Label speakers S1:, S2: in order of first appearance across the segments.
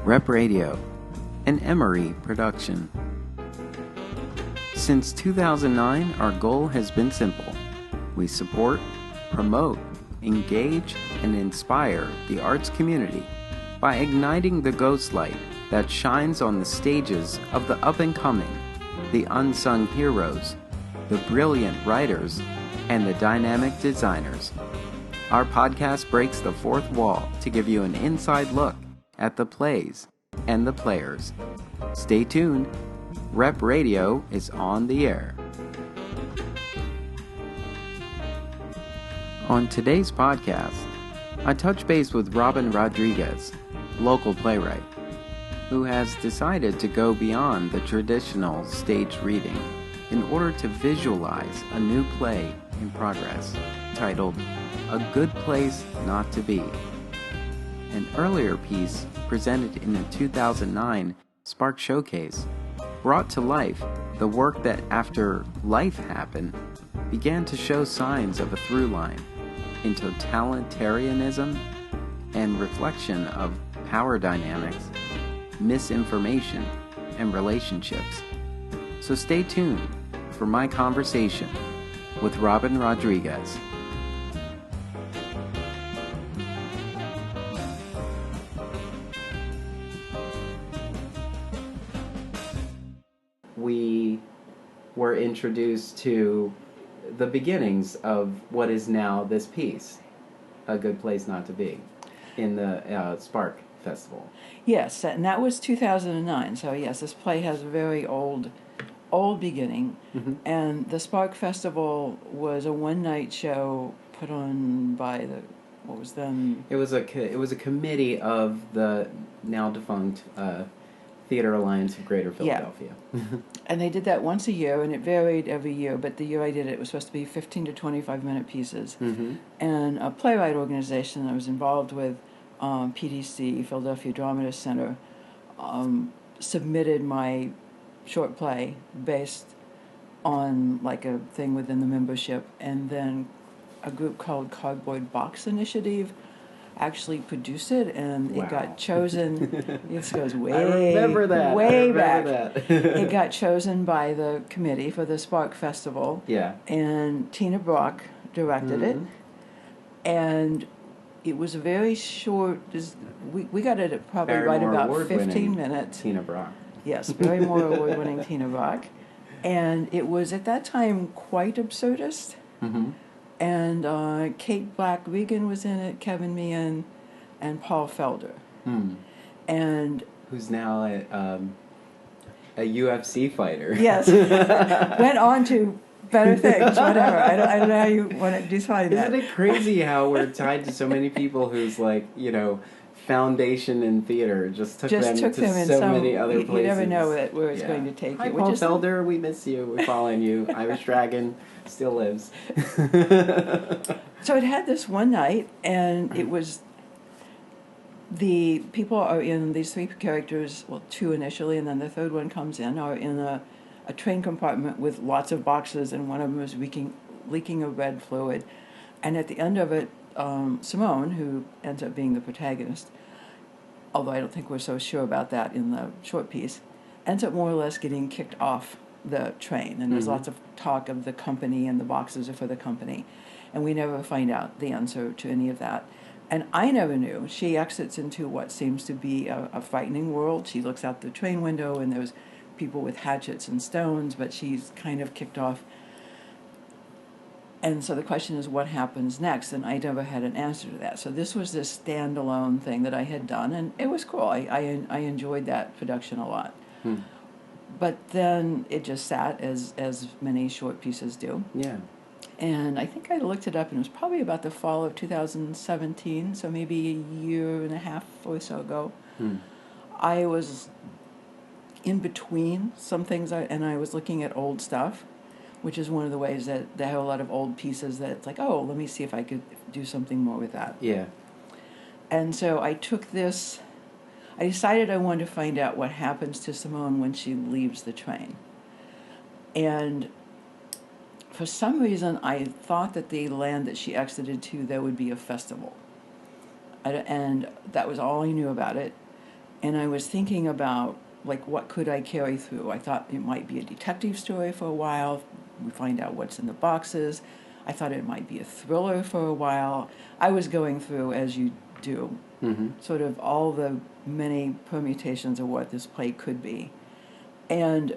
S1: Rep Radio, an Emory production. Since 2009, our goal has been simple. We support, promote, engage, and inspire the arts community by igniting the ghost light that shines on the stages of the up-and-coming, the unsung heroes, the brilliant writers, and the dynamic designers. Our podcast breaks the fourth wall to give you an inside look at the plays and the players. Stay tuned. Rep Radio is on the air. On today's podcast, I touch base with Robin Rodriguez, local playwright, who has decided to go beyond the traditional stage reading in order to visualize a new play in progress titled A Good Place Not to Be. An earlier piece presented in the 2009 Spark Showcase brought to life the work that after life happened began to show signs of a through line in totalitarianism and reflection of power dynamics, misinformation, and relationships. So stay tuned for my conversation with Robin Rodriguez. We were introduced to the beginnings of what is now this piece, A Good Place Not to Be, in the Spark Festival.
S2: Yes, and that was 2009. So yes, this play has a very old beginning. Mm-hmm. And the Spark Festival was a one-night show put on by what was then...
S1: It was a committee of the now defunct Theater Alliance of Greater Philadelphia.
S2: Yeah. And they did that once a year, and it varied every year, but the year I did it, it was supposed to be 15 to 25-minute pieces. Mm-hmm. And a playwright organization I was involved with, PDC, Philadelphia Dramatist Center, submitted my short play based on like a thing within the membership, and then a group called Cardboard Box Initiative actually produced it, and It got chosen. This goes way,
S1: I remember that.
S2: way back. It got chosen by the committee for the Spark Festival.
S1: Yeah.
S2: And Tina Brock directed it, and it was a very short. We got it at probably right about 15 minutes.
S1: Tina Brock.
S2: Yes, Barrymore award-winning Tina Brock, and it was at that time quite absurdist. Mm-hmm. And Kate Black-Regan was in it, Kevin Meehan, and Paul Felder. And
S1: who's now a UFC fighter.
S2: Yes, went on to better things, whatever. I don't know how you want to define that.
S1: Isn't it crazy how we're tied to so many people whose, like, foundation in theater just took them to so many other places.
S2: You never know where it's going to take you.
S1: Hi, Paul Felder, we miss you. We're following you. Irish Dragon still lives.
S2: So it had this one night, and it was the people are in these three characters, well, two initially, and then the third one comes in, are in a train compartment with lots of boxes, and one of them is leaking a red fluid. And at the end of it, Simone, who ends up being the protagonist, although I don't think we're so sure about that in the short piece, ends up more or less getting kicked off the train. And there's lots of talk of the company, and the boxes are for the company. And we never find out the answer to any of that. And I never knew. She exits into what seems to be a frightening world. She looks out the train window, and there's people with hatchets and stones, but she's kind of kicked off. And so the question is, what happens next? And I never had an answer to that. So this was this standalone thing that I had done, and it was cool. I enjoyed that production a lot. But then it just sat, as many short pieces do.
S1: Yeah.
S2: And I think I looked it up, and it was probably about the fall of 2017, so maybe a year and a half or so ago. I was in between some things, and I was looking at old stuff, which is one of the ways that they have a lot of old pieces that it's like, oh, let me see if I could do something more with that.
S1: Yeah.
S2: And so I took this, I decided I wanted to find out what happens to Simone when she leaves the train. And for some reason, I thought that the land that she exited to, there would be a festival. And that was all I knew about it. And I was thinking about, like, what could I carry through? I thought it might be a detective story for a while. We find out what's in the boxes. I thought it might be a thriller for a while. I was going through, as you do, sort of all the many permutations of what this play could be. And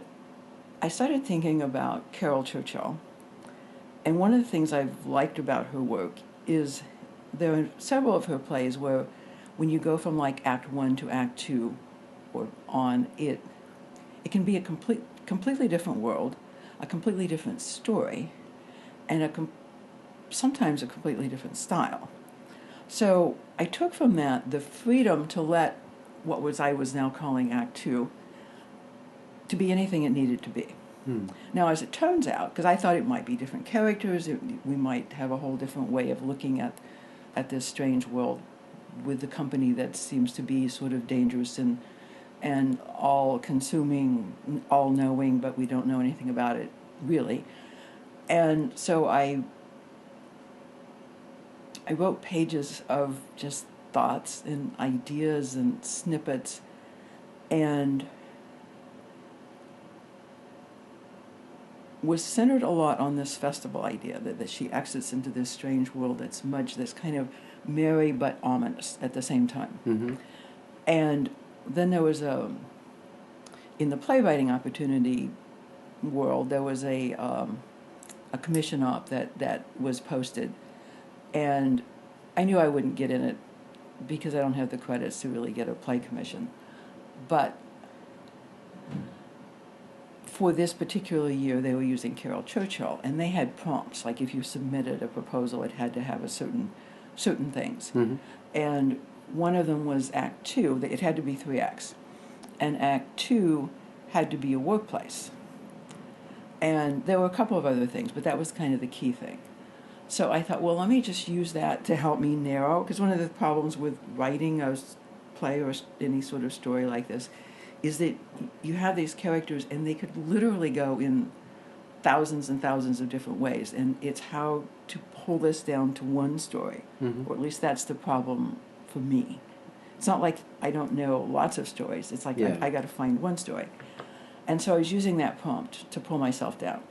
S2: I started thinking about Carol Churchill. And one of the things I've liked about her work is there are several of her plays where when you go from like Act 1 to Act 2 or on, it can be a completely different world, a completely different story, and sometimes a completely different style. So I took from that the freedom to let I was now calling Act 2 to be anything it needed to be. Now, as it turns out, because I thought it might be different characters, we might have a whole different way of looking at this strange world with the company that seems to be sort of dangerous and all-consuming, all-knowing, but we don't know anything about it, really. And so I wrote pages of just thoughts and ideas and snippets, and was centered a lot on this festival idea, that she exits into this strange world that's kind of merry but ominous at the same time. And then there was in the playwriting opportunity world, there was a commission op that was posted, and I knew I wouldn't get in it because I don't have the credits to really get a play commission. But for this particular year, they were using Carol Churchill, and they had prompts, like if you submitted a proposal, it had to have a certain things. And one of them was Act 2. It had to be 3 acts. And Act 2 had to be a workplace. And there were a couple of other things, but that was kind of the key thing. So I thought, well, let me just use that to help me narrow, because one of the problems with writing a play or any sort of story like this is that you have these characters and they could literally go in thousands and thousands of different ways, and it's how to pull this down to one story, or at least that's the problem for me. It's not like I don't know lots of stories. It's like I got to find one story. And so I was using that prompt to pull myself down.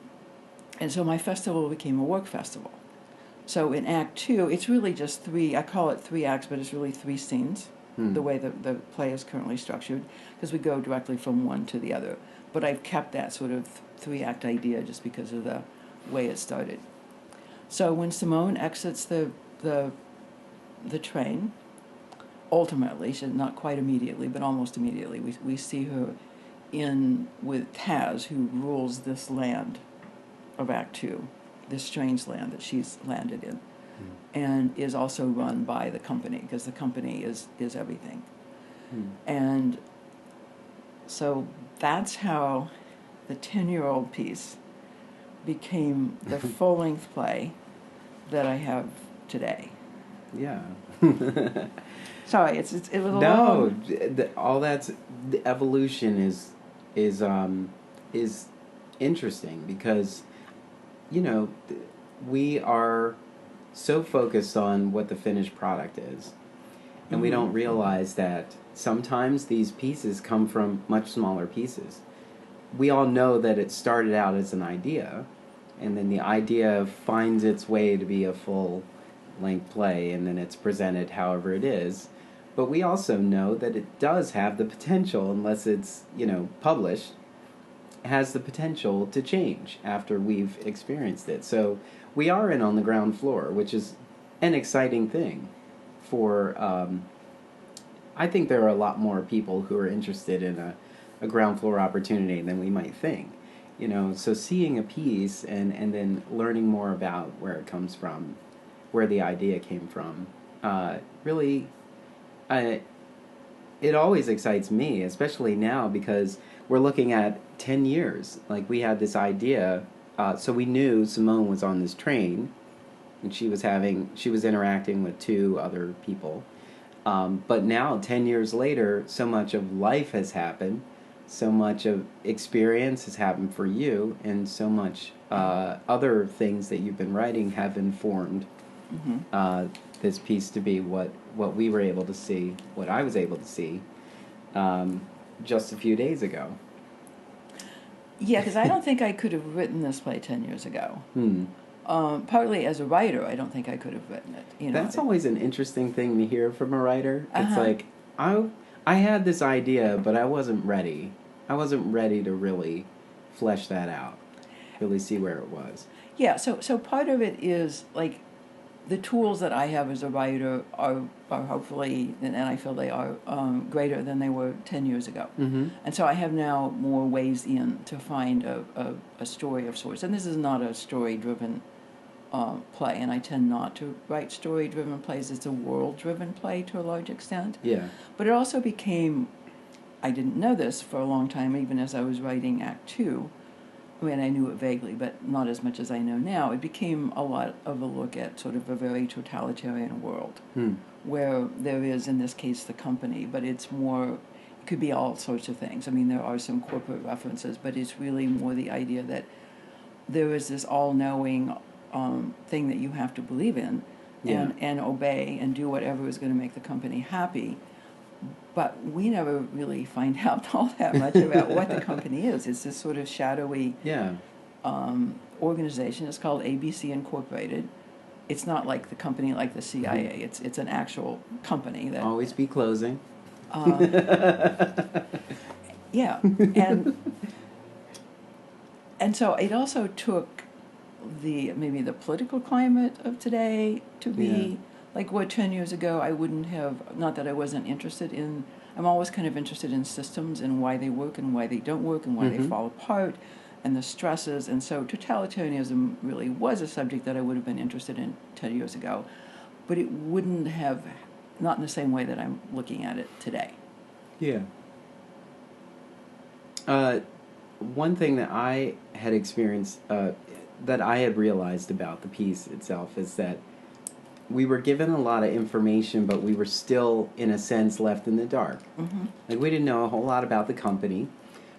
S2: And so my festival became a work festival. So in Act 2, it's really just 3, I call it 3 acts, but it's really 3 scenes, the way the play is currently structured, because we go directly from one to the other. But I've kept that sort of 3-act idea just because of the way it started. So when Simone exits the train, ultimately, not quite immediately, but almost immediately, we see her in with Taz, who rules this land of Act 2, this strange land that she's landed in, and is also run by the company, because the company is everything. And so that's how the 10-year-old piece became the full-length play that I have today.
S1: Yeah.
S2: Sorry, it was a long...
S1: all that's the evolution is interesting, because we are so focused on what the finished product is, and we don't realize that sometimes these pieces come from much smaller pieces. We all know that it started out as an idea, and then the idea finds its way to be a full-length play, and then it's presented however it is. But we also know that it does have the potential, unless it's, published, has the potential to change after we've experienced it. So we are in on the ground floor, which is an exciting thing for... I think there are a lot more people who are interested in a ground floor opportunity than we might think. So seeing a piece and then learning more about where it comes from, where the idea came from, really... it always excites me, especially now, because we're looking at 10 years. Like, we had this idea, so we knew Simone was on this train, and she was interacting with 2 other people. But now, 10 years later, so much of life has happened, so much of experience has happened for you, and so much other things that you've been writing have informed this piece to be what we were able to see, what I was able to see. just a few days ago.
S2: Yeah, because I don't think I could have written this play 10 years ago. Partly as a writer, I don't think I could have written it.
S1: That's always an interesting thing to hear from a writer. It's
S2: Uh-huh.
S1: like, I had this idea, but I wasn't ready. I wasn't ready to really flesh that out, really see where it was.
S2: Yeah, so part of it is, like, the tools that I have as a writer are hopefully, and I feel they are, greater than they were 10 years ago.
S1: Mm-hmm.
S2: And so I have now more ways in to find a story of sorts. And this is not a story-driven play, and I tend not to write story-driven plays. It's a world-driven play to a large extent.
S1: Yeah.
S2: But it also became, I didn't know this for a long time, even as I was writing Act Two. I mean, I knew it vaguely, but not as much as I know now. It became a lot of a look at sort of a very totalitarian world, where there is, in this case, the company, but it's more, it could be all sorts of things. I mean, there are some corporate references, but it's really more the idea that there is this all-knowing thing that you have to believe in and obey and do whatever is going to make the company happy. But we never really find out all that much about what the company is. It's this sort of shadowy organization. It's called ABC Incorporated. It's not like the company like the CIA. It's an actual company. That
S1: Always be closing.
S2: Yeah, and so it also took maybe the political climate of today to be like what 10 years ago I wouldn't have, not that I wasn't interested in, I'm always kind of interested in systems and why they work and why they don't work and why they fall apart and the stresses, and so totalitarianism really was a subject that I would have been interested in 10 years ago, but it wouldn't have, not in the same way that I'm looking at it today.
S1: Yeah. One thing that I had experienced, that I had realized about the piece itself, is that we were given a lot of information, but we were still, in a sense, left in the dark. Like, we didn't know a whole lot about the company,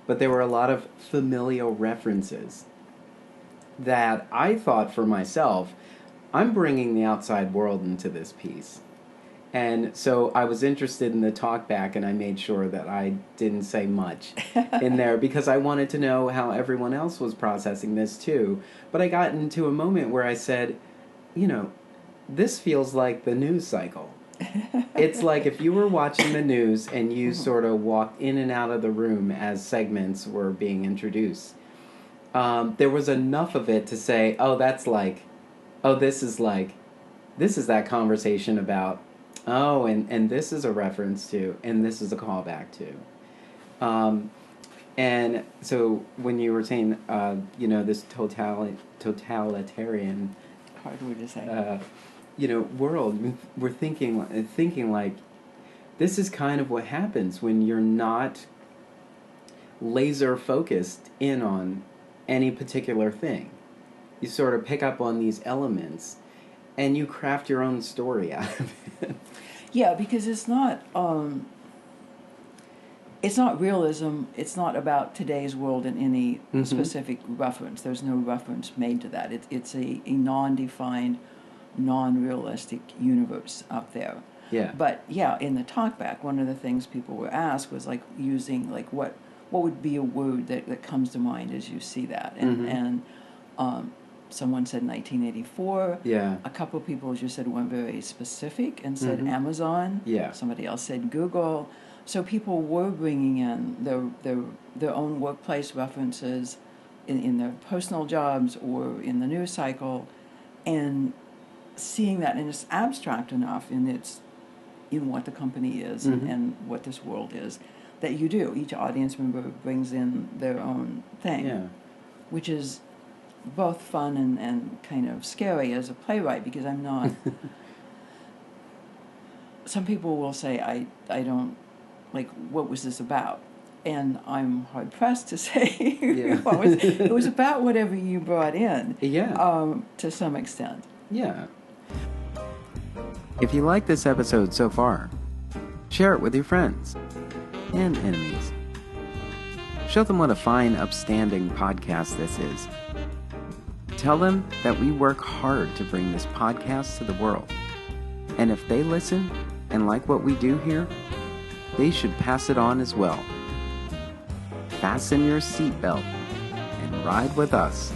S1: but there were a lot of familial references that I thought for myself, I'm bringing the outside world into this piece. And so I was interested in the talk back, and I made sure that I didn't say much in there because I wanted to know how everyone else was processing this too. But I got into a moment where I said, this feels like the news cycle. It's like if you were watching the news and you sort of walked in and out of the room as segments were being introduced. There was enough of it to say, this is that conversation about, and this is a reference to, and this is a callback to. And so when you were saying, this totalitarian,
S2: Hard word to say.
S1: World, we're thinking like, this is kind of what happens when you're not laser focused in on any particular thing. You sort of pick up on these elements and you craft your own story out of it.
S2: Yeah, because it's not realism. It's not about today's world in any specific reference. There's no reference made to that. It's a non-defined, non-realistic universe up there.
S1: Yeah.
S2: But yeah, in the talkback, one of the things people were asked was like using like what would be a word that comes to mind as you see that, and someone said 1984.
S1: Yeah.
S2: A couple of people, as you said, went very specific and said Amazon.
S1: Yeah.
S2: Somebody else said Google. So people were bringing in their own workplace references in their personal jobs or in the news cycle, and seeing that, and it's abstract enough in what the company is and what this world is, that you do. Each audience member brings in their own thing, which is both fun and kind of scary as a playwright, because I'm not... Some people will say, I don't, like, what was this about? And I'm hard-pressed to say it was about whatever you brought in, to some extent.
S1: Yeah. If you like this episode so far, share it with your friends and enemies. Show them what a fine, upstanding podcast this is. Tell them that we work hard to bring this podcast to the world. And if they listen and like what we do here, they should pass it on as well. Fasten your seatbelt and ride with us.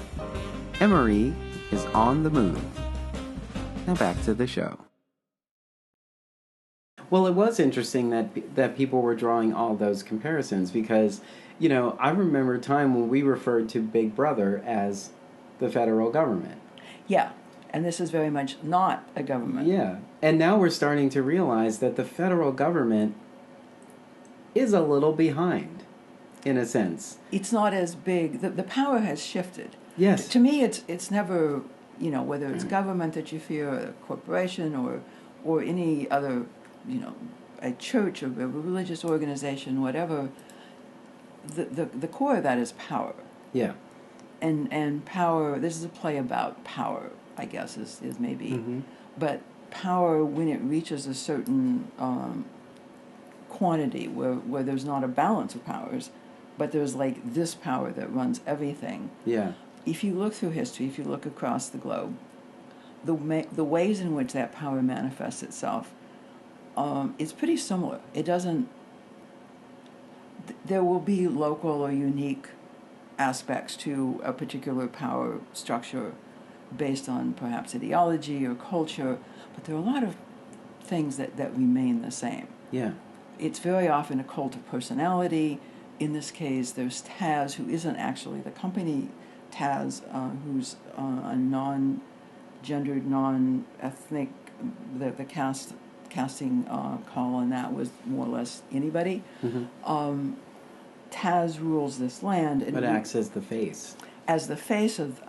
S1: Emery is on the move. Now back to the show. Well, it was interesting that people were drawing all those comparisons because, you know, I remember a time when we referred to Big Brother as the federal government.
S2: Yeah, and this is very much not a government.
S1: Yeah, and now we're starting to realize that the federal government is a little behind, in a sense.
S2: It's not as big. The power has shifted.
S1: Yes.
S2: To me, it's never, you know, whether it's government that you fear, or a corporation, or any other, you know, a church or a religious organization, whatever. The core of that is power.
S1: Yeah.
S2: And power. This is a play about power, I guess, is maybe, but power when it reaches a certain quantity where there's not a balance of powers, but there's like this power that runs everything.
S1: Yeah.
S2: If you look through history, if you look across the globe, the ways in which that power manifests itself, it's pretty similar. It doesn't. There will be local or unique aspects to a particular power structure based on perhaps ideology or culture, but there are a lot of things that remain the same.
S1: Yeah.
S2: It's very often a cult of personality. In this case, there's Taz, who isn't actually the company Taz, who's a non-gendered, non-ethnic. The casting call on that was more or less anybody. Taz rules this land.
S1: But acts as the face.
S2: As the face of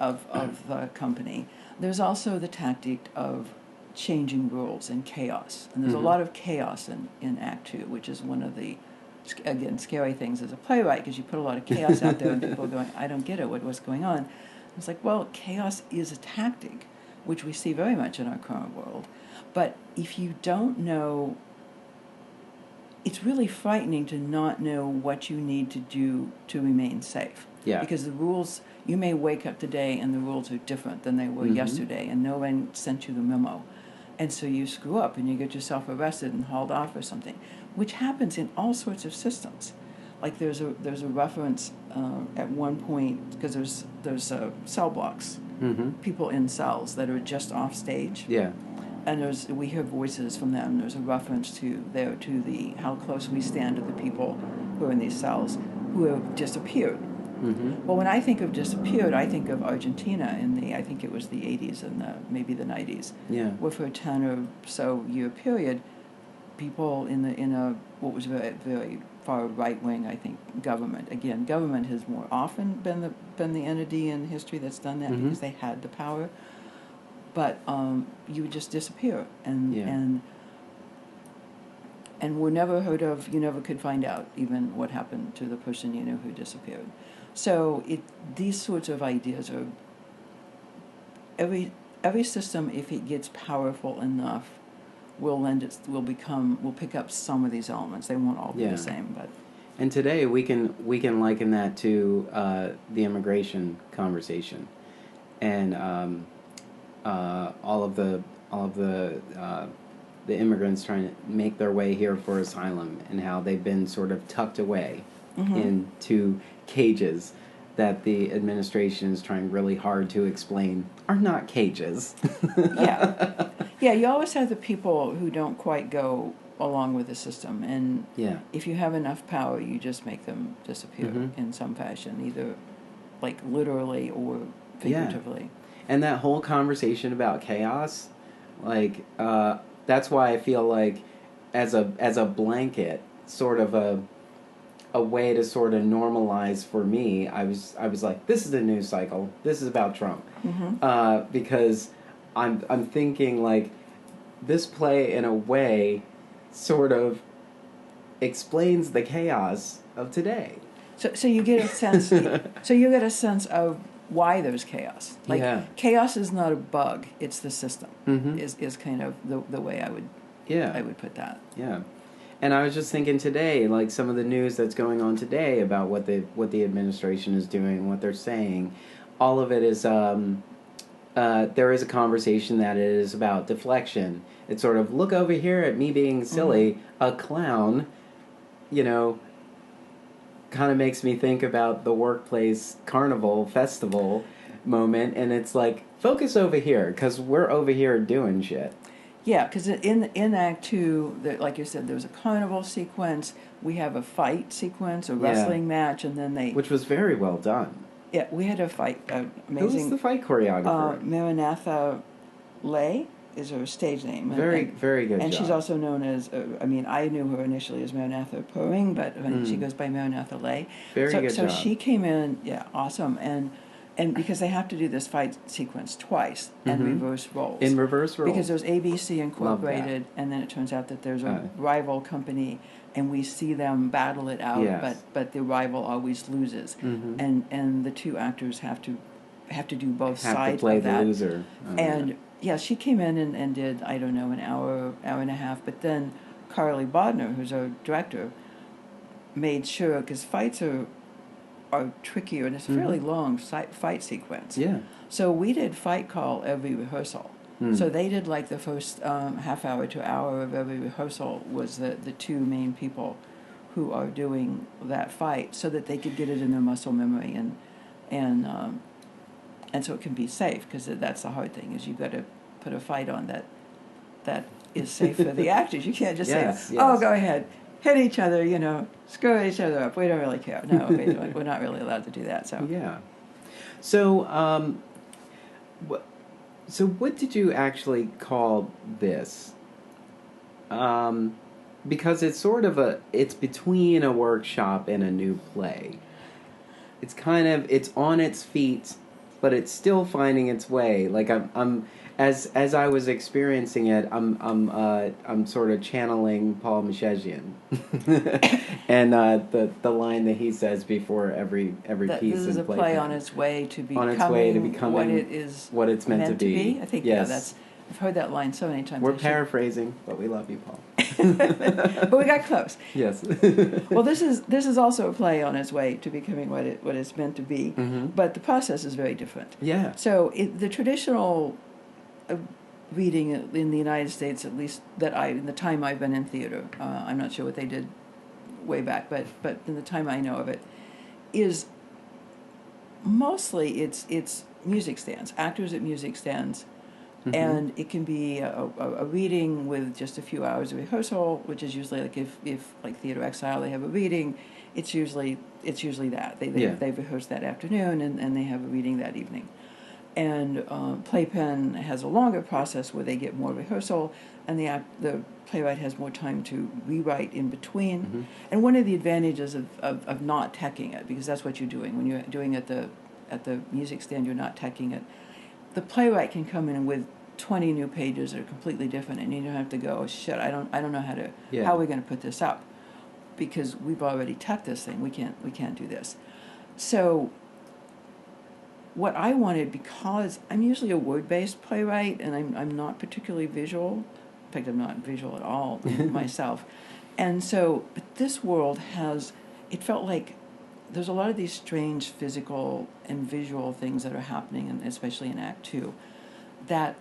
S2: the company. There's also the tactic of changing rules and chaos. And there's a lot of chaos in Act 2, which is one of the, again, scary things as a playwright, because you put a lot of chaos out there and people are going, I don't get it, what's going on? It's like, well, chaos is a tactic, which we see very much in our current world. But if you don't know, it's really frightening to not know what you need to do to remain safe.
S1: Yeah.
S2: Because the rules, you may wake up today and the rules are different than they were yesterday, and no one sent you the memo. And so you screw up and you get yourself arrested and hauled off or something, which happens in all sorts of systems. Like there's a reference at one point, because there's cell blocks, people in cells that are just off stage.
S1: Yeah.
S2: And we hear voices from them. There's a reference to the how close we stand to the people who are in these cells who have disappeared. Well, when I think of disappeared, I think of Argentina in I think it was the 80s and maybe the 90s.
S1: Yeah.
S2: Where for a 10 or so year period, people in a what was very, very far right wing, I think, government. Again, government has more often been the entity in history that's done that because they had the power. But you would just disappear, and were never heard of. You never could find out even what happened to the person you knew who disappeared. So these sorts of ideas are every system, if it gets powerful enough, will pick up some of these elements. They won't all be the same, but.
S1: And today we can liken that to the immigration conversation, and all of the immigrants trying to make their way here for asylum, and how they've been sort of tucked away into cages that the administration is trying really hard to explain are not cages.
S2: Yeah. You always have the people who don't quite go along with the system, and if you have enough power, you just make them disappear in some fashion, either like literally or figuratively.
S1: And that whole conversation about chaos, like that's why I feel like as a blanket, sort of a way to sort of normalize for me, I was like, this is a news cycle. This is about Trump, because I'm thinking like this play in a way sort of explains the chaos of today.
S2: So you get a sense. So you get a sense of why there's chaos. Like chaos is not a bug; it's the system. Is kind of the way I would put that.
S1: Yeah. And I was just thinking today, like some of the news that's going on today about what the administration is doing, what they're saying, all of it is there is a conversation that is about deflection. It's sort of, look over here at me being silly, a clown, you know, kind of makes me think about the workplace carnival festival moment, and it's like, focus over here, because we're over here doing shit.
S2: Yeah, because in Act Two, like you said, there's a carnival sequence. We have a fight sequence, a wrestling match, and then
S1: which was very well done.
S2: Yeah, we had a fight. Amazing.
S1: Who was the fight choreographer?
S2: Maranatha Lay is her stage name.
S1: Very good
S2: and
S1: job.
S2: she's also known as, I knew her initially as Maranatha Poring, but she goes by Maranatha Lay.
S1: Very good
S2: so
S1: job.
S2: So she came in, awesome. And because they have to do this fight sequence twice and reverse roles.
S1: In reverse roles.
S2: Because there's ABC Incorporated, and then it turns out that there's a rival company, and we see them battle it out, but the rival always loses. And the two actors have to do both sides
S1: to play
S2: of that.
S1: The loser.
S2: And she came in and did, I don't know, an hour and a half, but then Carly Bodner, who's our director, made sure, because fights are trickier, and it's a fairly long fight sequence.
S1: Yeah.
S2: So we did fight call every rehearsal. So they did like the first half hour to hour of every rehearsal was the two main people who are doing that fight, so that they could get it in their muscle memory and so it can be safe, because that's the hard thing, is you've got to put a fight on that is safe for the actors. You can't just say, oh, go ahead, hit each other, screw each other up. We don't really care. No, we're not really allowed to do that. So
S1: yeah. So so what did you actually call this? Because it's sort of it's between a workshop and a new play. It's it's on its feet, but it's still finding its way. Like as I was experiencing it, I'm sort of channeling Paul Mishejian, and the line that he says before every piece.
S2: This is a play on its way to becoming what
S1: it's meant to be.
S2: I think
S1: yes.
S2: I've heard that line so many times.
S1: We're paraphrasing, but we love you, Paul.
S2: But we got close.
S1: Yes.
S2: Well, this is also a play on its way to becoming what it's meant to be, but the process is very different.
S1: Yeah.
S2: So the traditional reading in the United States, at least in the time I've been in theater, I'm not sure what they did way back, but in the time I know of it, is mostly it's music stands, actors at music stands. And it can be a reading with just a few hours of rehearsal, which is usually like if like Theater Exile, they have a reading, it's usually that they've rehearsed that afternoon and they have a reading that evening. And Playpen has a longer process where they get more rehearsal, and the playwright has more time to rewrite in between. And one of the advantages of not teching it, because that's what you're doing when you're doing it at the music stand, you're not teching it. The playwright can come in with 20 new pages that are completely different, and you don't have to go, oh, shit, I don't know how are we going to put this up, because we've already teched this thing. We can't do this. So what I wanted, because I'm usually a word-based playwright, and I'm not particularly visual. In fact, I'm not visual at all myself. And so, but this world it felt like there's a lot of these strange physical and visual things that are happening, and especially in Act Two, that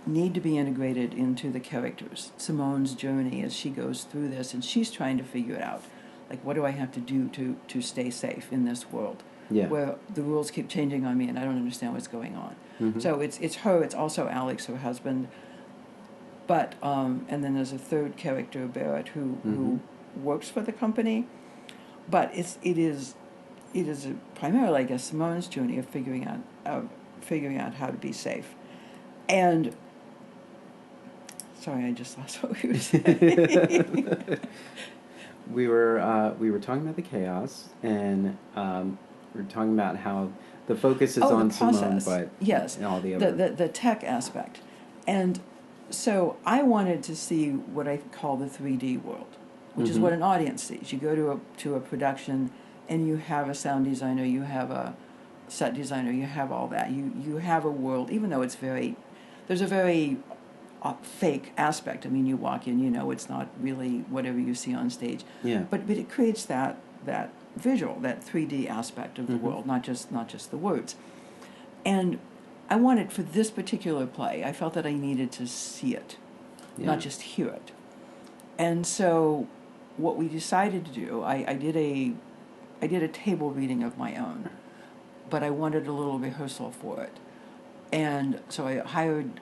S2: need to be integrated into the characters. Simone's journey as she goes through this, and she's trying to figure it out. Like, what do I have to do to stay safe in this world?
S1: Yeah.
S2: Where the rules keep changing on me and I don't understand what's going on. So it's her, it's also Alex, her husband. But, and then there's a third character, Barrett, who works for the company. But it is primarily, I guess, Simone's journey of figuring out how to be safe. And sorry, I just lost what we were saying.
S1: We were talking about the chaos, and we were talking about how the focus is on Simone, but
S2: yes,
S1: and all the other
S2: the tech aspect. And so I wanted to see what I call the 3D world, which is what an audience sees. You go to a production, and you have a sound designer, you have a set designer, you have all that. You have a world, even though there's a very fake aspect. I mean, you walk in, it's not really whatever you see on stage.
S1: Yeah.
S2: But it creates that visual, that 3D aspect of the world, not just the words. And I wanted, for this particular play, I felt that I needed to see it, not just hear it. And so what we decided to do, I did a table reading of my own, but I wanted a little rehearsal for it. And so I hired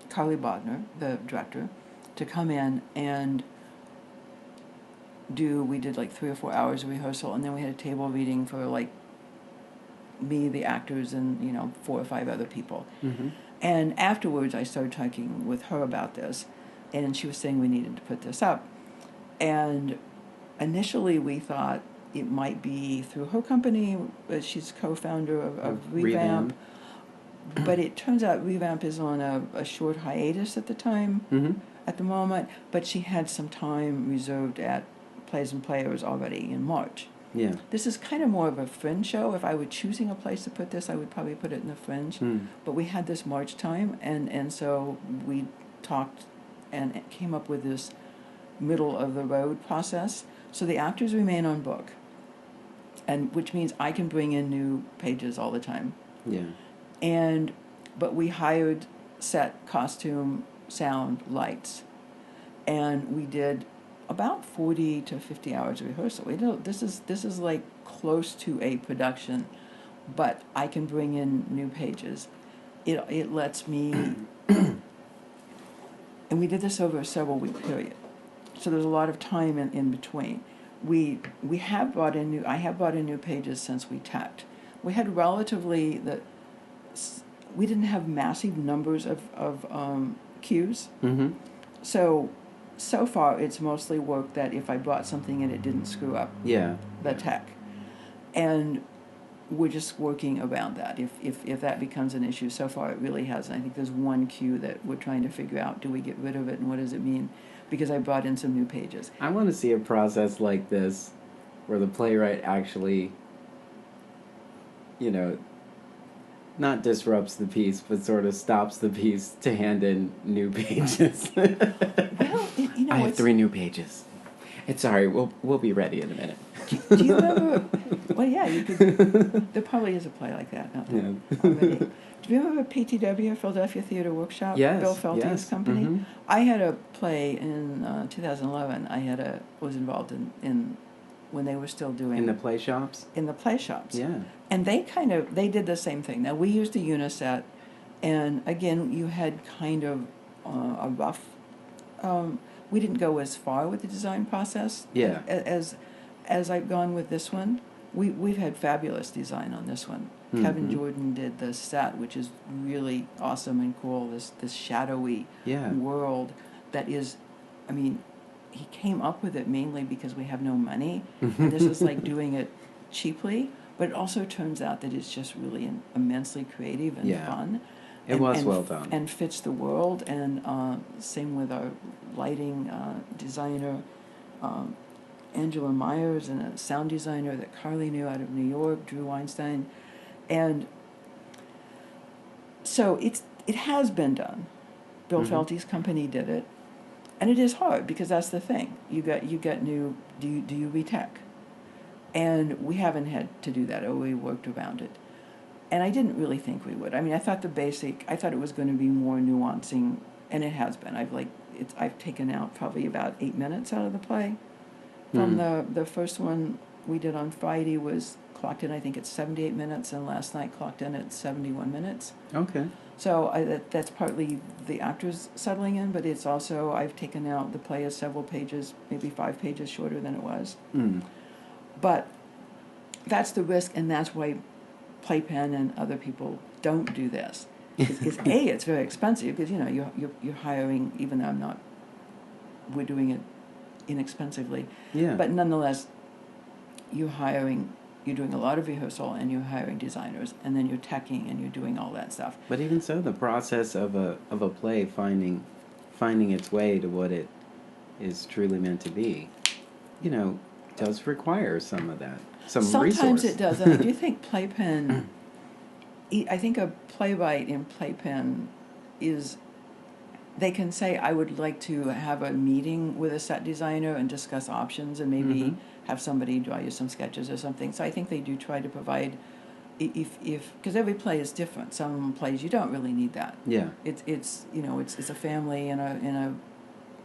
S2: Carly Bodner, the director, to come in and we did like 3 or 4 hours of rehearsal, and then we had a table reading for like me, the actors, and 4 or 5 other people.
S1: Mm-hmm.
S2: And afterwards I started talking with her about this, and she was saying we needed to put this up. And initially we thought it might be through her company, she's co-founder of Revamp. But it turns out Revamp is on a short hiatus at the time,
S1: Mm-hmm.
S2: at the moment, but she had some time reserved at Plays and Players already in March.
S1: Yeah.
S2: This is kind of more of a fringe show. If I were choosing a place to put this, I would probably put it in the fringe.
S1: Mm.
S2: But we had this March time, and so we talked and came up with this middle of the road process. So the actors remain on book, and which means I can bring in new pages all the time.
S1: Yeah.
S2: But we hired set, costume, sound, lights, and we did about 40 to 50 hours of rehearsal. This is like close to a production, but I can bring in new pages. It lets me, and we did this over a several week period, so there's a lot of time in between. I have brought in new pages since we tacked. We had we didn't have massive numbers of cues.
S1: Mm-hmm.
S2: So far it's mostly work that if I brought something in, it didn't screw up the tech. And we're just working around that. If that becomes an issue, so far it really hasn't. I think there's one cue that we're trying to figure out, do we get rid of it and what does it mean? Because I brought in some new pages.
S1: I want to see a process like this where the playwright actually, not disrupts the piece, but sort of stops the piece to hand in new pages.
S2: Well,
S1: I have 3 new pages. It's all right. We'll be ready in a minute.
S2: Do you remember? Well, yeah, you could. There probably is a play like that out there already. Do you remember PTW, Philadelphia Theater Workshop?
S1: Yes.
S2: Bill Felty's company.
S1: Mm-hmm.
S2: I had a play in 2011. Was involved in when they were still doing
S1: In the play shops?
S2: In the play shops.
S1: Yeah.
S2: And they did the same thing. Now we used a uniset, and again you had kind of a rough. We didn't go as far with the design process.
S1: Yeah.
S2: As I've gone with this one, we've had fabulous design on this one.
S1: Mm-hmm.
S2: Kevin Jordan did the set, which is really awesome and cool. This shadowy world that is, I mean, he came up with it mainly because we have no money, and this is like doing it cheaply. But it also turns out that it's just really immensely creative and fun.
S1: It was well done.
S2: And fits the world. And same with our lighting designer, Angela Myers, and a sound designer that Carly knew out of New York, Drew Weinstein. And so it has been done. Bill Felty's company did it. And it is hard because that's the thing. You get new. Do you retech? And we haven't had to do that, or we worked around it. And I didn't really think we would. I mean, I thought it was going to be more nuancing, and it has been. I've taken out probably about 8 minutes out of the play. From the first one we did on Friday was clocked in, I think, at 78 minutes, and last night clocked in at 71 minutes.
S1: Okay.
S2: So that's partly the actors settling in, but it's also I've taken out the play is several pages, maybe 5 pages shorter than it was.
S1: Mm.
S2: But that's the risk, and that's why Playpen and other people don't do this. It's very expensive because you're hiring, even though we're doing it inexpensively.
S1: Yeah.
S2: But nonetheless, you're doing a lot of rehearsal, and you're hiring designers, and then you're teching, and you're doing all that stuff.
S1: But even so, the process of a play finding its way to what it is truly meant to be, does require some of that.
S2: Sometimes
S1: resource.
S2: it does. And I do think Playpen, I think a playwright in Playpen they can say, I would like to have a meeting with a set designer and discuss options and maybe have somebody draw you some sketches or something. So I think they do try to provide, because every play is different. Some plays you don't really need that.
S1: Yeah.
S2: It's a family in a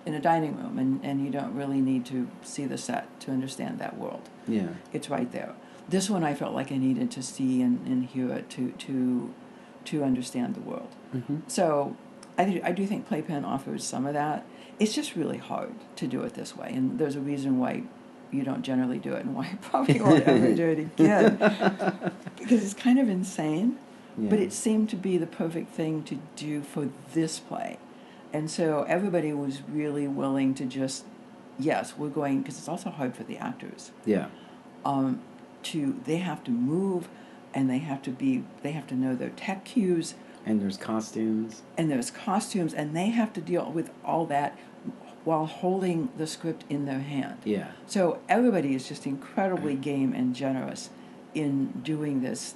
S2: in a dining room, and you don't really need to see the set to understand that world.
S1: Yeah.
S2: It's right there. This one I felt like I needed to see and hear it to understand the world.
S1: Mm-hmm.
S2: So I do think Playpen offers some of that. It's just really hard to do it this way, and there's a reason why you don't generally do it, and why I probably won't ever do it again, because it's kind of insane.
S1: Yeah.
S2: But it seemed to be the perfect thing to do for this play. And so everybody was really willing to just, yes, we're going, because it's also hard for the actors.
S1: Yeah.
S2: They have to move, and they have to know their tech cues.
S1: And there's costumes.
S2: And they have to deal with all that while holding the script in their hand.
S1: Yeah.
S2: So everybody is just incredibly game and generous in doing this.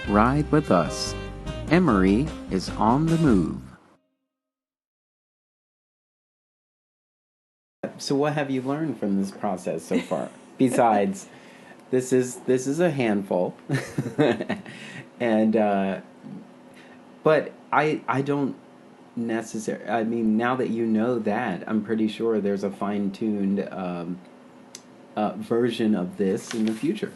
S1: Ride with us. Emery is on the move. So what have you learned from this process so far? Besides, this is a handful. And but I don't necessarily, I mean, now that you know that, I'm pretty sure there's a fine-tuned version of this in the future.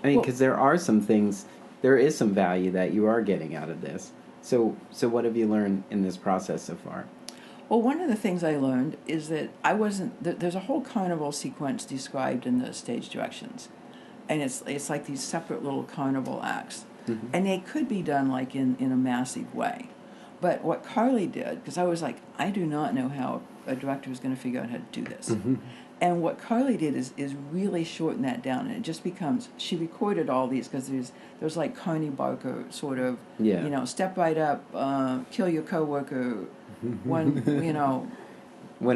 S1: I mean, because there are some things, there is some value that you are getting out of this. So what have you learned in this process so far?
S2: Well, one of the things I learned is that there's a whole carnival sequence described in the stage directions. And it's like these separate little carnival acts. Mm-hmm. And they could be done like in a massive way. But what Carly did, because I was like, I do not know how a director is going to figure out how to do this. Mm-hmm. And what Carly did is really shorten that down, and it just becomes, she recorded all these, because there's like Carney Barker sort of, step right up, kill your coworker, win a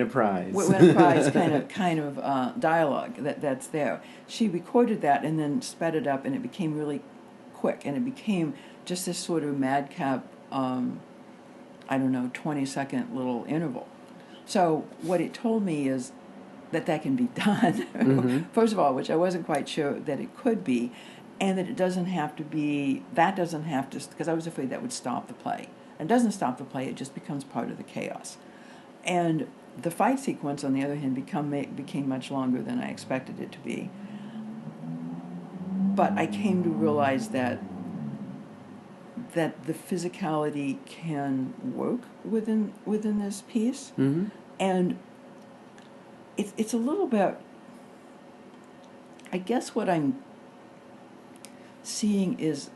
S2: prize. Win a prize kind of dialogue that's there. She recorded that and then sped it up, and it became really quick, and it became just this sort of madcap, 20-second little interval. So what it told me is that can be done, mm-hmm. First of all, which I wasn't quite sure that it could be, and that it doesn't have to, because I was afraid that would stop the play. And it doesn't stop the play, it just becomes part of the chaos. And the fight sequence, on the other hand, became much longer than I expected it to be. But I came to realize that the physicality can work within this piece, mm-hmm. And it's a little bit, I guess what I'm seeing is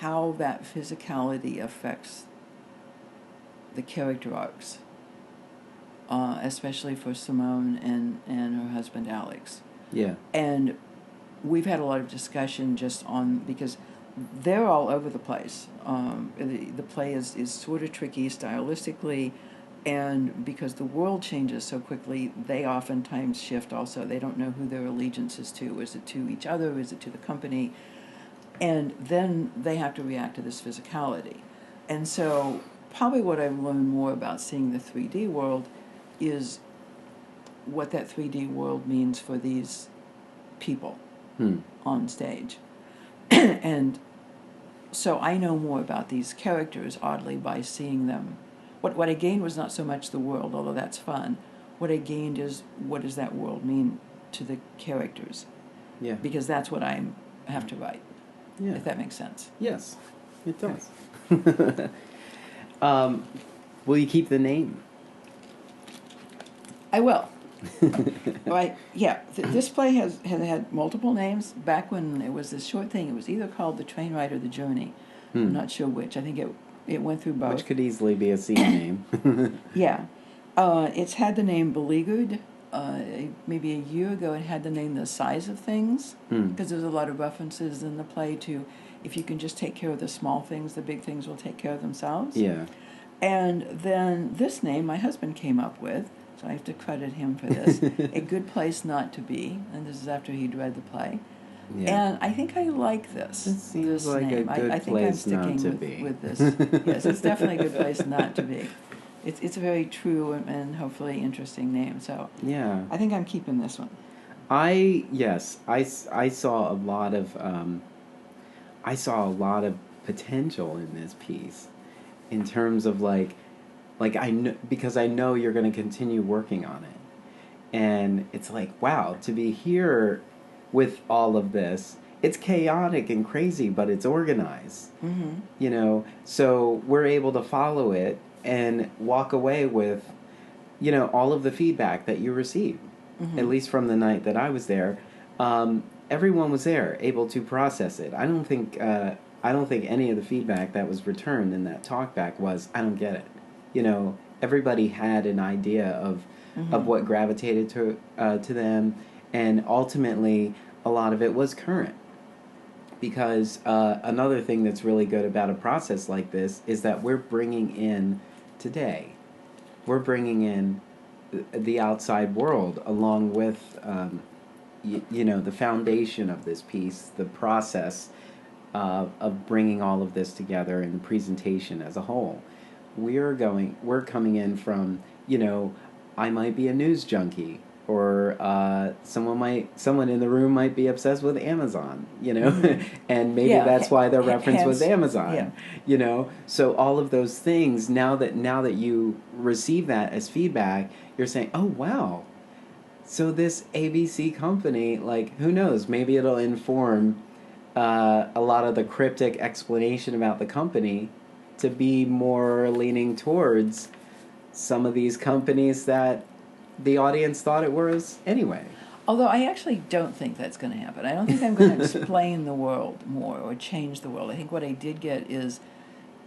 S2: how that physicality affects the character arcs, especially for Simone and her husband Alex. Yeah. And we've had a lot of discussion just because they're all over the place. The play is sort of tricky stylistically, and because the world changes so quickly, they oftentimes shift also. They don't know who their allegiance is to. Is it to each other? Is it to the company? And then they have to react to this physicality. And so probably what I've learned more about seeing the 3D world is what that 3D world means for these people on stage. And so I know more about these characters, oddly, by seeing them. What I gained was not so much the world, although that's fun. What I gained is, what does that world mean to the characters? Yeah. Because that's what I have to write, if that makes sense.
S1: Yes, it does. Will you keep the name?
S2: I will. Right? Yeah. This play has had multiple names. Back when it was this short thing, it was either called The Train Ride or The Journey. I'm not sure which. I think it went through both.
S1: Which could easily be a scene name.
S2: Yeah. It's had the name Beleaguered. Maybe a year ago it had the name The Size of Things, because there's a lot of references in the play to, if you can just take care of the small things, the big things will take care of themselves. Yeah. And then this name my husband came up with, so I have to credit him for this. A Good Place Not to Be, and this is after he'd read the play. Yeah. And I think I like this.
S1: It seems
S2: this
S1: like
S2: name.
S1: a good
S2: I think
S1: place
S2: I'm sticking
S1: not to
S2: with this. Yes, it's definitely a good place not to be. It's a very true and hopefully interesting name. So yeah, I think I'm keeping this one.
S1: I saw a lot of potential in this piece, in terms of like Like, I know, because I know you're going to continue working on it. And it's like, wow, to be here with all of this, it's chaotic and crazy, but it's organized.
S2: Mm-hmm.
S1: You know, so we're able to follow it and walk away with, you know, all of the feedback that you receive.
S2: Mm-hmm.
S1: At least from the night that I was there, everyone was there, able to process it. I don't think any of the feedback that was returned in that talkback was, I don't get it. You know, everybody had an idea of what gravitated to them, and ultimately a lot of it was current. Because another thing that's really good about a process like this is that we're bringing in today. We're bringing in the outside world along with, you know, the foundation of this piece, the process of bringing all of this together and the presentation as a whole. We're coming in from, you know, I might be a news junkie, or someone in the room might be obsessed with Amazon, you know, and maybe that's why the reference was Amazon, you know. So all of those things, now that you receive that as feedback, you're saying, oh wow, so this ABC company, like, who knows, maybe it'll inform a lot of the cryptic explanation about the company to be more leaning towards some of these companies that the audience thought it was anyway.
S2: Although I actually don't think that's going to happen. I don't think I'm going to explain the world more or change the world. I think what I did get is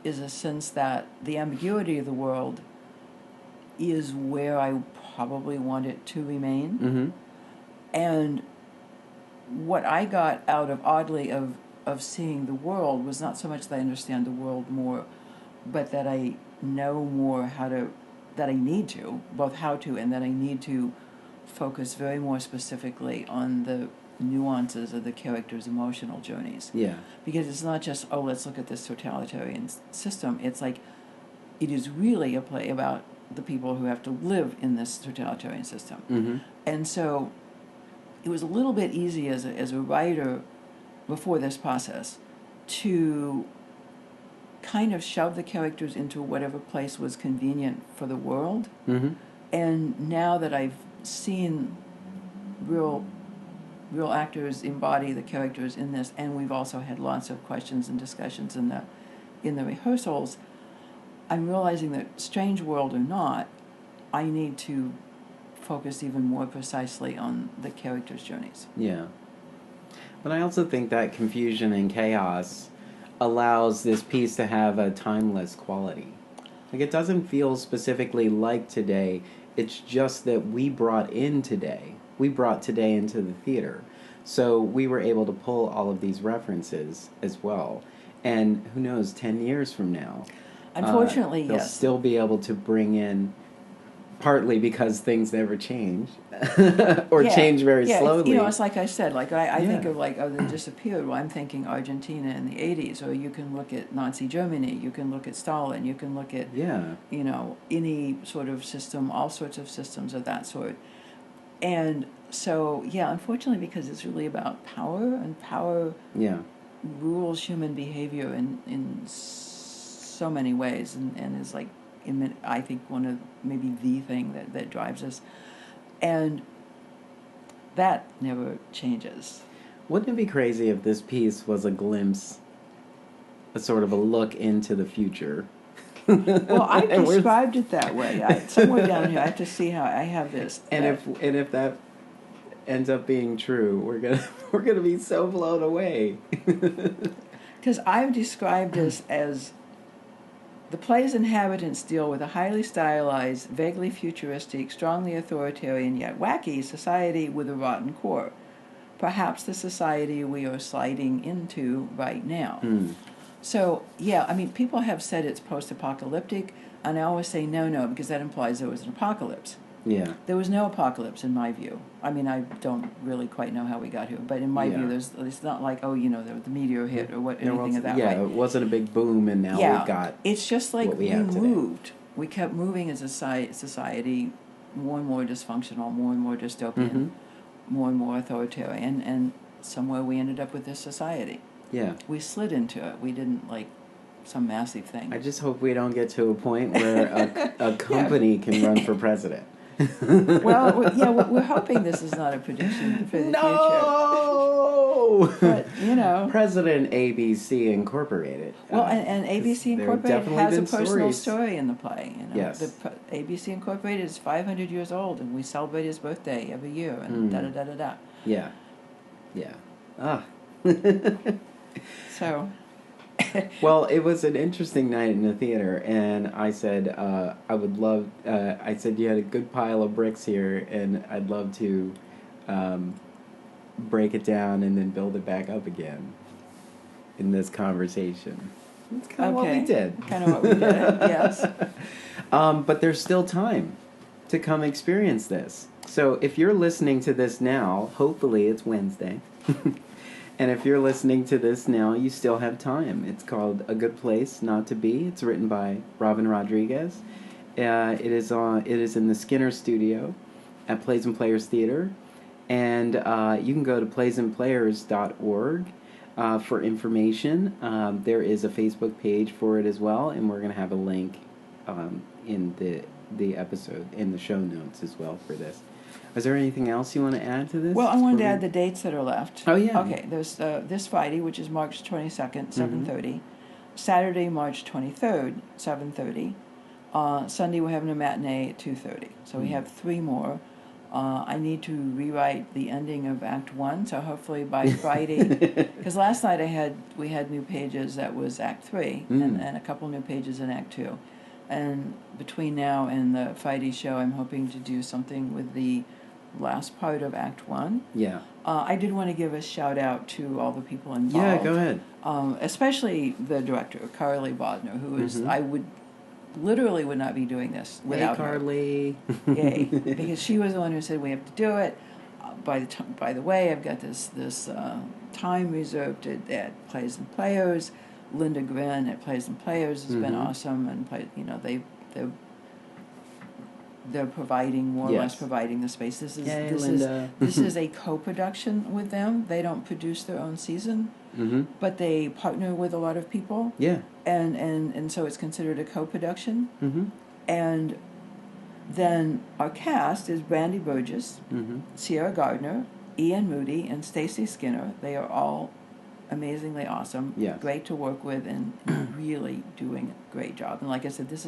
S2: a sense that the ambiguity of the world is where I probably want it to remain.
S1: Mm-hmm.
S2: And what I got out of, oddly, of seeing the world was not so much that I understand the world more, but that I know more that I need to, both how to and that I need to focus very more specifically on the nuances of the characters' emotional journeys.
S1: Yeah.
S2: Because it's not just, oh, let's look at this totalitarian system. It's like, it is really a play about the people who have to live in this totalitarian system.
S1: Mm-hmm.
S2: And so it was a little bit easy as a writer before this process to kind of shove the characters into whatever place was convenient for the world.
S1: Mm-hmm.
S2: And now that I've seen real actors embody the characters in this, and we've also had lots of questions and discussions in the rehearsals, I'm realizing that, strange world or not, I need to focus even more precisely on the characters' journeys.
S1: Yeah. But I also think that confusion and chaos allows this piece to have a timeless quality. Like, it doesn't feel specifically like today. It's just that we brought today into the theater. So we were able to pull all of these references as well. And who knows, 10 years from now,
S2: unfortunately,
S1: they'll
S2: yes,
S1: still be able to bring in, partly because things never change, or change very slowly.
S2: You know, it's like I said, like I think of, like, oh, they disappeared. Well, I'm thinking Argentina in the 80s, or you can look at Nazi Germany, you can look at Stalin, you can look at, you know, any sort of system, all sorts of systems of that sort. And so, unfortunately, because it's really about power, and power rules human behavior in so many ways, and is, like, I think one of maybe the thing that drives us, and that never changes.
S1: Wouldn't it be crazy if this piece was a glimpse, a sort of a look into the future?
S2: Well, I described it that way. Somewhere down here, I have to see how I have this.
S1: And if that ends up being true, we're gonna be so blown away.
S2: Because I've described this as, the play's inhabitants deal with a highly stylized, vaguely futuristic, strongly authoritarian, yet wacky society with a rotten core. Perhaps the society we are sliding into right now. So, I mean, people have said it's post-apocalyptic, and I always say no, because that implies there was an apocalypse.
S1: Yeah.
S2: There was no apocalypse in my view. I mean, I don't really quite know how we got here, but in my view, it's not like, oh, you know, the meteor hit or anything of that way.
S1: Yeah, it wasn't a big boom, and now we've got.
S2: It's just like
S1: we
S2: moved. We kept moving as a society, more and more dysfunctional, more and more dystopian, more and more authoritarian, and somewhere we ended up with this society.
S1: Yeah.
S2: We slid into it. We didn't, like, some massive thing.
S1: I just hope we don't get to a point where a company can run for president.
S2: Well, we're hoping this is not a prediction for the future. But,
S1: President ABC Incorporated.
S2: Well, and ABC Incorporated has a personal story in the play.
S1: Yes.
S2: ABC Incorporated is 500 years old, and we celebrate his birthday every year, and da-da-da-da-da.
S1: Yeah. Yeah. Ah.
S2: So...
S1: Well, it was an interesting night in the theater, and I said, I would love, I said you had a good pile of bricks here, and I'd love to break it down and then build it back up again in this conversation. That's kind of what we did.
S2: Kind of what we did, yes.
S1: But there's still time to come experience this. So if you're listening to this now, hopefully it's Wednesday. And if you're listening to this now, you still have time. It's called A Good Place Not to Be. It's written by Robin Rodriguez. It is in the Skinner Studio at Plays and Players Theater. And you can go to playsandplayers.org for information. There is a Facebook page for it as well, and we're going to have a link in the episode, in the show notes as well for this. Is there anything else you want to add to this?
S2: Well, I wanted to add the dates that are left.
S1: Oh, yeah.
S2: Okay, there's this Friday, which is March 22nd, 7:30. Saturday, March 23rd, 7:30. Sunday, we're having a matinee at 2:30. So we have 3 more. I need to rewrite the ending of Act 1, so hopefully by Friday... Because last night we had new pages that was Act 3, and a couple new pages in Act 2. And between now and the Friday show, I'm hoping to do something with the last part of Act 1.
S1: Yeah.
S2: I did want to give a shout out to all the people involved.
S1: Yeah, go ahead.
S2: Especially the director, Carly Bodner, who is, I would not be doing this without
S1: Carly.
S2: her. Yay. Because she was the one who said we have to do it. By the way, I've got this time reserved at Plays and Players. Linda Grin at Plays and Players has been awesome, and they're providing more or less providing the space. This is a co-production with them. They don't produce their own season, but they partner with a lot of people.
S1: Yeah,
S2: and so it's considered a co-production. And then our cast is Brandy Burgess, Sierra Gardner, Ian Moody, and Stacy Skinner. They are all amazingly awesome.
S1: Yes.
S2: Great to work with, and really doing a great job. And like I said, this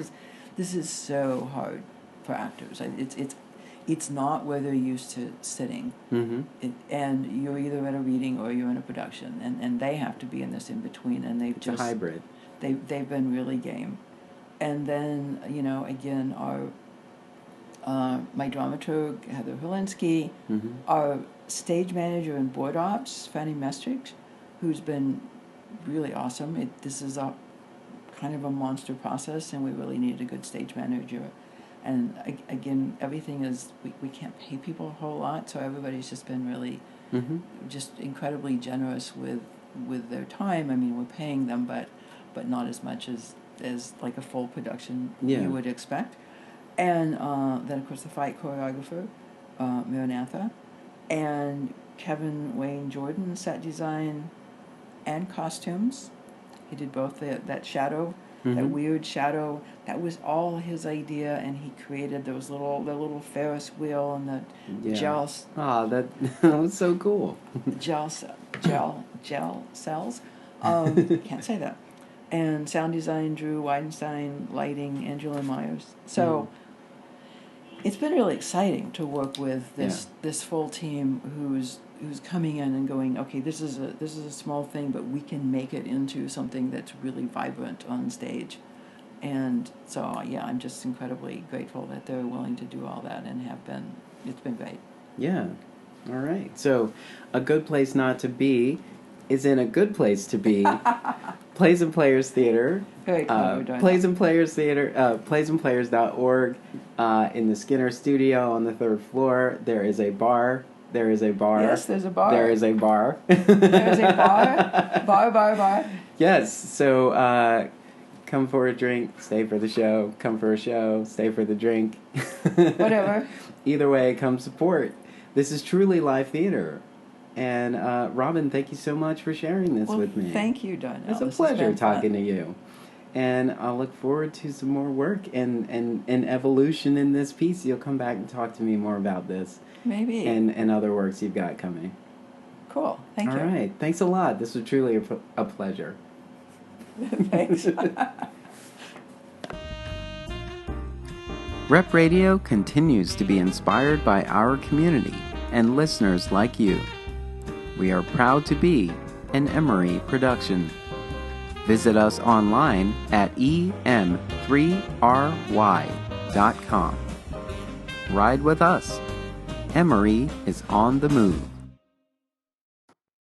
S2: is so hard for actors. It's not where they're used to sitting, and you're either at a reading or you're in a production, and they have to be in this in between, and
S1: it's a hybrid.
S2: They've been really game. And then again my dramaturg Heather Helinski, our stage manager and board ops Fanny Mestrich, who's been really awesome. This is a kind of a monster process, and we really needed a good stage manager. And again, everything is, we can't pay people a whole lot, so everybody's just been really just incredibly generous with their time. I mean, we're paying them, but not as much as like a full production you would expect. And then, of course, the fight choreographer, Maranatha, and Kevin Wayne Jordan, set design and costumes. He did both that shadow, that weird shadow. That was all his idea, and he created the little Ferris wheel and the gel.
S1: That was so cool.
S2: gel cells. Can't say that. And sound design, Drew Weidenstein. Lighting, Angela Myers. So it's been really exciting to work with this full team who's coming in and going, okay, this is a small thing, but we can make it into something that's really vibrant on stage. And so I'm just incredibly grateful that they're willing to do all that, and have been. It's been great.
S1: Yeah. All right. So, A Good Place Not to Be is in A Good Place to Be. Plays and Players Theater.
S2: Very clever,
S1: Plays and Players Theater. Playsandplayers.org. In the Skinner Studio on the 3rd floor. There is a bar.
S2: Yes, there's a bar.
S1: There is a bar.
S2: There's a bar. Bar.
S1: Yes. So come for a drink, stay for the show. Come for a show, stay for the drink.
S2: Whatever.
S1: Either way, come support. This is truly live theater. And Robin, thank you so much for sharing this with me.
S2: Thank you, Donnell.
S1: It's a pleasure talking to you. And I'll look forward to some more work and evolution in this piece. You'll come back and talk to me more about this.
S2: Maybe.
S1: And other works you've got coming.
S2: Cool. Thank you.
S1: All right. Thanks a lot. This was truly a pleasure.
S2: Thanks.
S1: Rep Radio continues to be inspired by our community and listeners like you. We are proud to be an Emory production. Visit us online at em3ry.com. Ride with us. Emory is on the move.